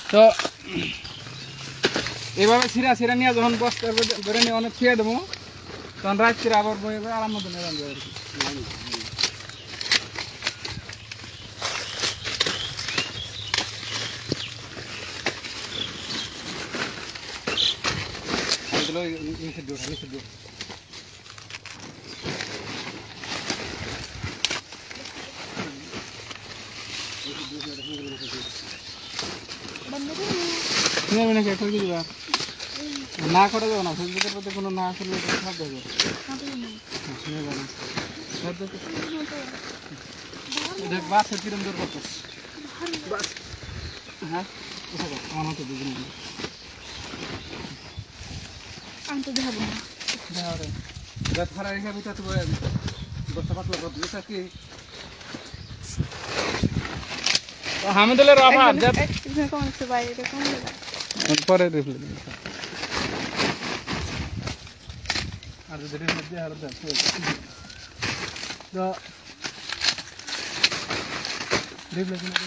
তো এইভাবে ছিঁড়া ছিঁড়া নিয়ে যখন বস্তার ধরে নিয়ে অনেক খেয়ে দেবো তখন রাত্রে আবার বয়ে আরাম মতো নেবেন আর কি। না করা যাবে না ফেসবুকের প্রতি কোনো না করলে খারাপ যাবে দেখ বাস কিরম দূর করতো হ্যাঁ আমার তো দুজন আমি তো যাবো না খারাপ রেখে ভিতরে তো বস্তা পাতলা করতে কি হামিদুলের অভাব কমছে বাইরে কমে পরে আর যদি রিপ্লেসমেন্ট